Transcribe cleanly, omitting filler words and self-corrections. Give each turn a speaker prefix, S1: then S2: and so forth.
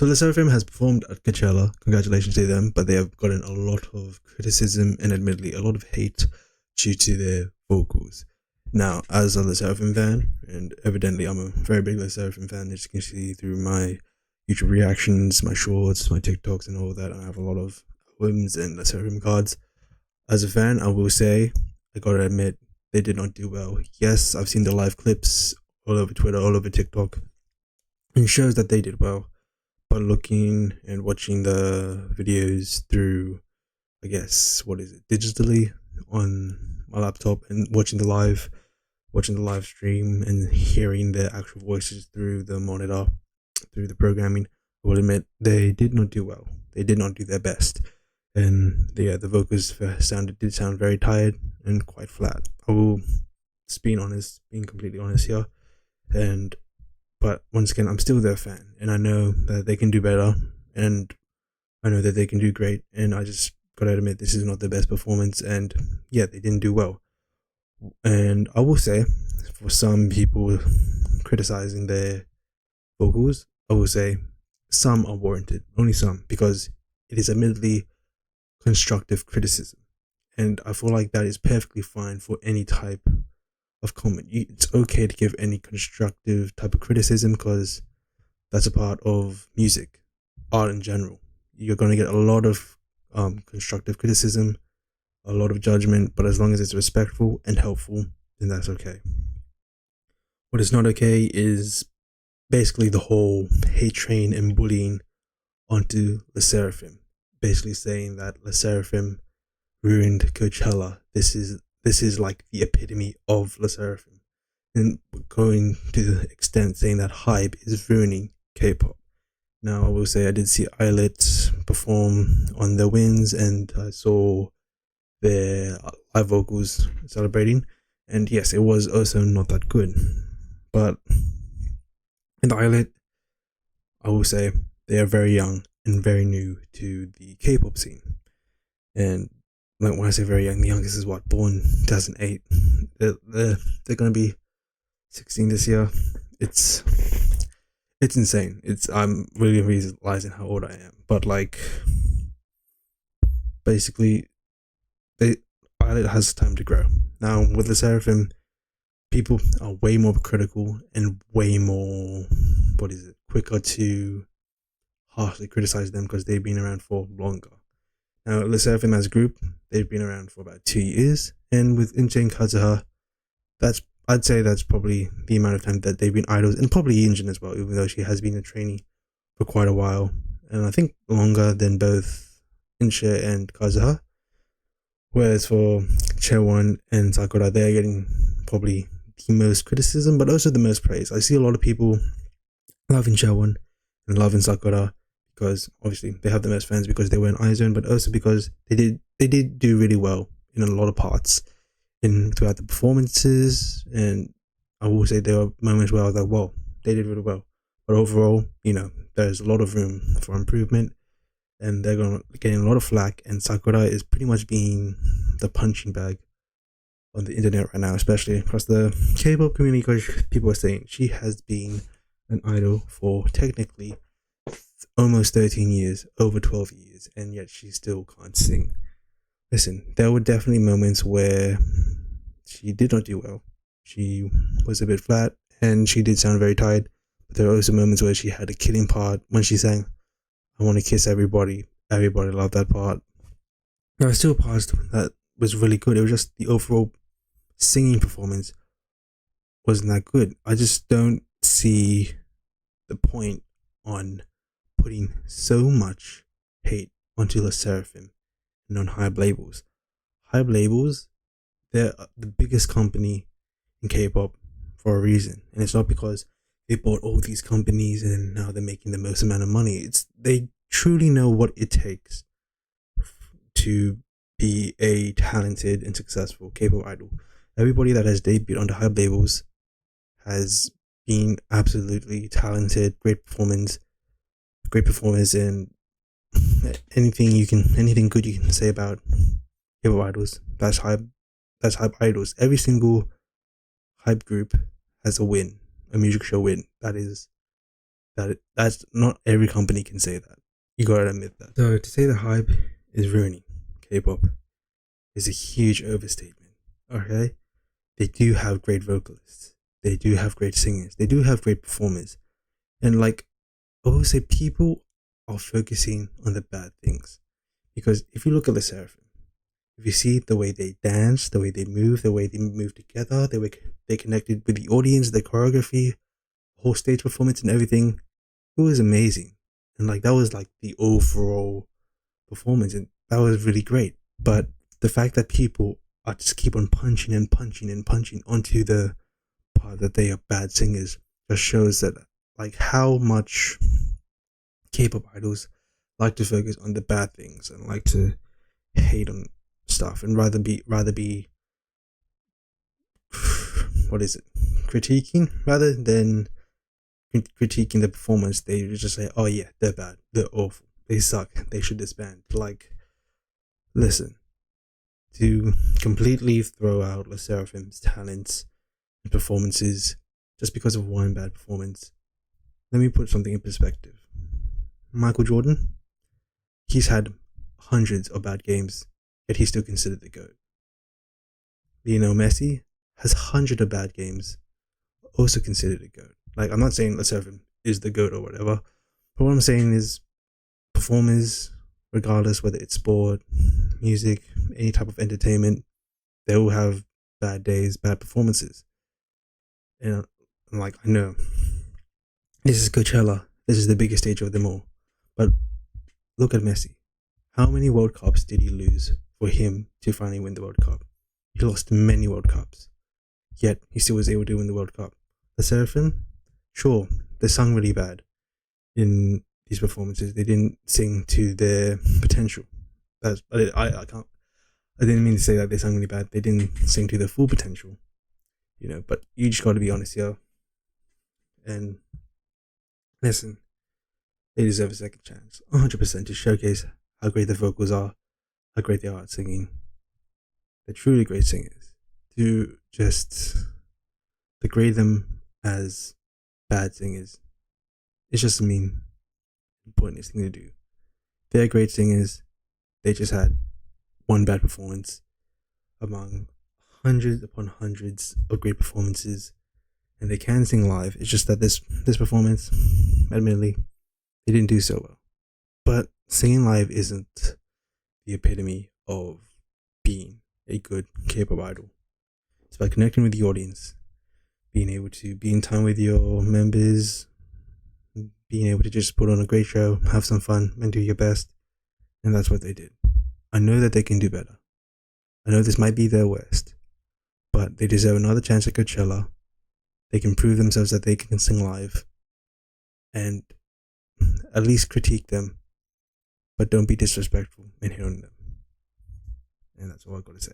S1: So the Seraphim has performed at Coachella. Congratulations to them, but they have gotten a lot of criticism and admittedly a lot of hate due to their vocals. Now, as a Le Seraphim fan, and evidently I'm a very big Le Seraphim fan, as you can see through my YouTube reactions, my shorts, my TikToks, and all that, I have a lot of albums and Le Seraphim cards. As a fan, I will say, I gotta admit, they did not do well. Yes, I've seen the live clips all over Twitter, all over TikTok, and it shows that they did well. But looking and watching the videos through, I guess, what is it, digitally on my laptop and watching the live stream and hearing their actual voices through the monitor, through the programming, I will admit they did not do well. They did not do their best. And the vocals did sound very tired and quite flat. I will just being honest, being completely honest here. But once again, I'm still their fan, and I know that they can do better, and I know that they can do great, and I just gotta admit this is not their best performance, and yeah, they didn't do well. And I will say, for some people criticizing their vocals, I will say some are warranted, only some, because it is admittedly constructive criticism, and I feel like that is perfectly fine for any type of comment. It's okay to give any constructive type of criticism because that's a part of music, art in general. You're going to get a lot of constructive criticism, a lot of judgment, but as long as it's respectful and helpful, then that's okay. What is not okay is basically the whole hate train and bullying onto Le Seraphim, basically saying that Le Seraphim ruined Coachella. This is like the epitome of Le Seraphim, and going to the extent saying that hype is ruining K-pop. Now, I will say I did see Islet perform on the Wins, and I saw their live vocals celebrating, and yes, it was also not that good. But in the Islet, I will say they are very young and very new to the K-pop scene, and like when I say very young, the youngest is what, born 2008. They're gonna be 16 this year. It's insane. I'm really realizing how old I am. But like, basically, Violet has time to grow. Now with the Seraphim, people are way more critical and way more quicker to harshly criticize them because they've been around for longer. Now, Le Seraphim as a group, they've been around for about 2 years, and with Inche and Kazuha, I'd say that's probably the amount of time that they've been idols, and probably Yinjin as well, even though she has been a trainee for quite a while, and I think longer than both Inche and Kazuha. Whereas for Chaewon and Sakura, they're getting probably the most criticism, but also the most praise. I see a lot of people loving Chaewon and loving Sakura, because obviously they have the most fans because they were in iZone, but also because they did do really well in a lot of parts throughout the performances. And I will say there were moments where I was like, "Whoa, they did really well." But overall, there's a lot of room for improvement, and they're getting a lot of flack. And Sakura is pretty much being the punching bag on the internet right now, especially across the K-pop community, because people are saying she has been an idol for technically almost 13 years, over 12 years, and yet she still can't sing. Listen, there were definitely moments where she did not do well. She was a bit flat, and she did sound very tired, but there were also moments where she had a killing part when she sang "I Want to Kiss Everybody." Everybody loved that part. There were still parts that was really good. It was just the overall singing performance wasn't that good. I just don't see the point on putting so much hate onto Le Seraphim and on Hybe labels. Hybe labels, they're the biggest company in K-pop for a reason, and it's not because they bought all these companies and now they're making the most amount of money. They truly know what it takes to be a talented and successful K-pop idol. Everybody that has debuted under Hybe labels has been absolutely talented, great performers, and anything good you can say about K-pop idols. That's Hybe idols. Every single Hybe group has a music show win. That is That's not every company can say that. You gotta admit that. So to say the hype is ruining K-pop is a huge overstatement. Okay, they do have great vocalists. They do have great singers. They do have great performers. And like I always say, people are focusing on the bad things. Because if you look at the Seraphim, if you see the way they dance, the way they move together, the way they connected with the audience, the choreography, whole stage performance and everything, it was amazing. And like that was like the overall performance, and that was really great. But the fact that people are just keep on punching and punching and punching onto the part that they are bad singers just shows that like how much K-pop idols like to focus on the bad things and like to hate on stuff and rather be what is it, critiquing rather than critiquing the performance. They just say, oh yeah, they're bad, they're awful, they suck, they should disband. Like, listen, to completely throw out LE SSERAFIM's talents and performances just because of one bad performance, let me put something in perspective. Michael Jordan, he's had hundreds of bad games, yet he's still considered the GOAT. Lionel Messi has hundreds of bad games, also considered a GOAT. Like, I'm not saying LE SSERAFIM is the GOAT or whatever, but what I'm saying is performers, regardless whether it's sport, music, any type of entertainment, they all have bad days, bad performances. And like, I know this is Coachella, this is the biggest stage of them all, but look at Messi. How many World Cups did he lose for him to finally win the World Cup? He lost many World Cups, yet he still was able to win the World Cup. LE SSERAFIM, sure, they sung really bad in these performances. They didn't sing to their potential. That's I can't. I didn't mean to say that they sang really bad. They didn't sing to their full potential, you know. But you just got to be honest here. And listen, they deserve a second chance, 100%, to showcase how great their vocals are, how great they are at singing. They're truly great singers. To just degrade them as bad singers, it's just a mean, pointless thing to do. They're great singers. They just had one bad performance among hundreds upon hundreds of great performances, and they can sing live. It's just that this performance, admittedly, they didn't do so well. But singing live isn't the epitome of being a good K-pop idol. It's about connecting with the audience, being able to be in time with your members, being able to just put on a great show, have some fun, and do your best. And that's what they did. I know that they can do better. I know this might be their worst, but they deserve another chance at Coachella. They can prove themselves that they can sing live, and at least critique them, but don't be disrespectful in hearing them. And that's all I've got to say.